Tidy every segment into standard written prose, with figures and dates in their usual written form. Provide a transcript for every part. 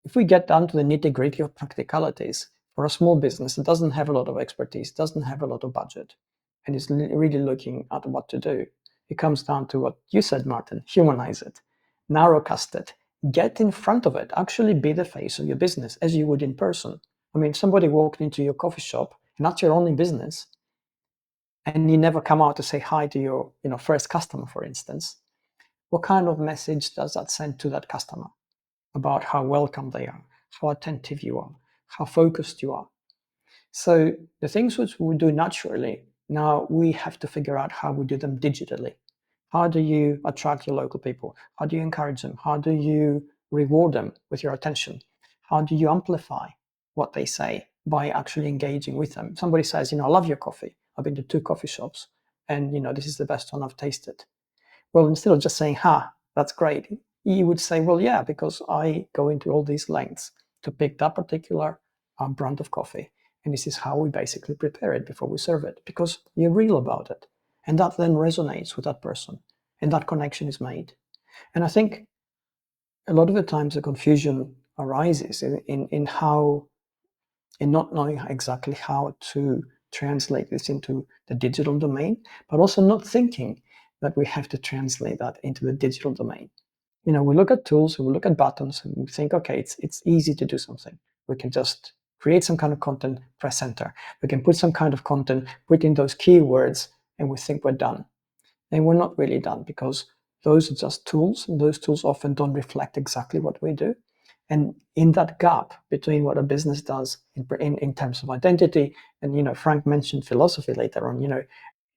if we get down to the nitty-gritty of practicalities, for a small business that doesn't have a lot of expertise, doesn't have a lot of budget, and is really looking at what to do, it comes down to what you said, Martin: humanize it, narrowcast it, get in front of it, actually be the face of your business as you would in person. I mean, if somebody walked into your coffee shop and that's your only business, and you never come out to say hi to your first customer, for instance, what kind of message does that send to that customer about how welcome they are, how attentive you are, how focused you are? So the things which we do naturally, now we have to figure out how we do them digitally. How do you attract your local people? How do you encourage them? How do you reward them with your attention? How do you amplify what they say by actually engaging with them? Somebody says, I love your coffee. I've been to 2 coffee shops and, this is the best one I've tasted. Well, instead of just saying, that's great, you would say, well, yeah, because I go into all these lengths to pick that particular brand of coffee. And this is how we basically prepare it before we serve it, because you're real about it. And that then resonates with that person, and that connection is made. And I think a lot of the times the confusion arises in not knowing exactly how to translate this into the digital domain, but also not thinking that we have to translate that into the digital domain. We look at tools, we look at buttons, and we think, okay, it's easy to do something. We can just create some kind of content, press enter. We can put some kind of content, put in those keywords, and we think we're done. And we're not really done, because those are just tools, and those tools often don't reflect exactly what we do. And in that gap between what a business does in terms of identity, and Frank mentioned philosophy later on,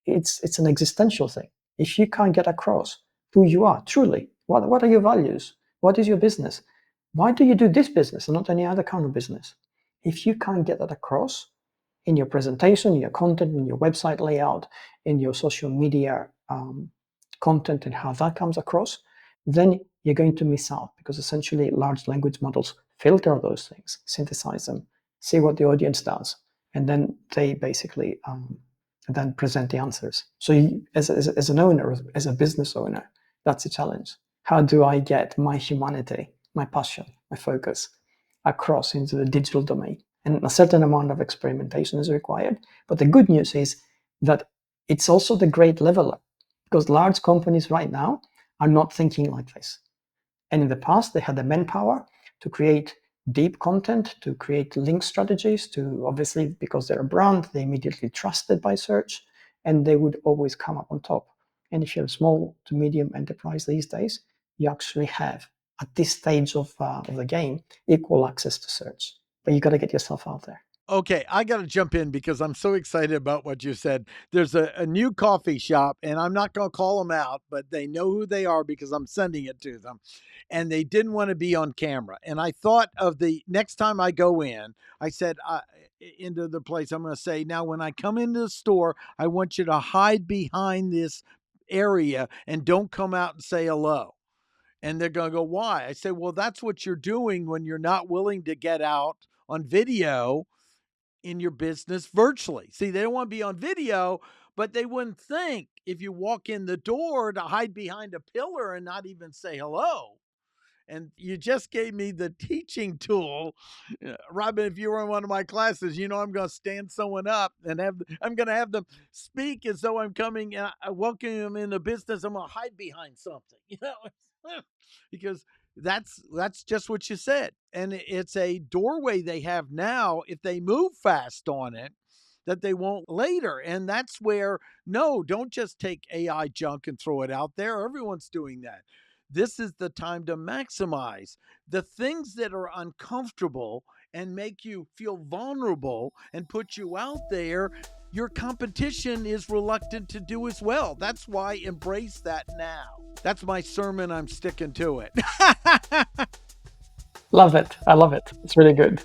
it's an existential thing. If you can't get across who you are truly, what are your values? What is your business? Why do you do this business and not any other kind of business? If you can't get that across in your presentation, in your content, in your website layout, in your social media content, and how that comes across, then you're going to miss out, because essentially large language models filter those things, synthesize them, see what the audience does, and then they basically then present the answers. So you, as an owner, as a business owner, that's a challenge. How do I get my humanity, my passion, my focus across into the digital domain? And a certain amount of experimentation is required. But the good news is that it's also the great leveler, because large companies right now are not thinking like this. And in the past, they had the manpower to create deep content, to create link strategies, to obviously, because they're a brand, they're immediately trusted by search, and they would always come up on top. And if you're a small to medium enterprise these days, you actually have, at this stage of the game, equal access to search. But you got to get yourself out there. Okay, I got to jump in because I'm so excited about what you said. There's a new coffee shop, and I'm not going to call them out, but they know who they are because I'm sending it to them. And they didn't want to be on camera. And I thought of the next time I go in, I said, into the place, I'm going to say, now, when I come into the store, I want you to hide behind this area and don't come out and say hello. And they're going to go, why? I say, well, that's what you're doing when you're not willing to get out on video in your business virtually. See, they don't want to be on video, but they wouldn't think if you walk in the door to hide behind a pillar and not even say hello. And you just gave me the teaching tool. Robin, if you were in one of my classes, I'm going to stand someone up and I'm going to have them speak as though I'm coming, I welcome them in the business. I'm going to hide behind something, because that's just what you said. And it's a doorway they have now, if they move fast on it, that they won't later. And that's where, no, don't just take AI junk and throw it out there. Everyone's doing that. This is the time to maximize the things that are uncomfortable and make you feel vulnerable and put you out there. Your competition is reluctant to do as well. That's why embrace that now. That's my sermon. I'm sticking to it. Love it. I love it. It's really good.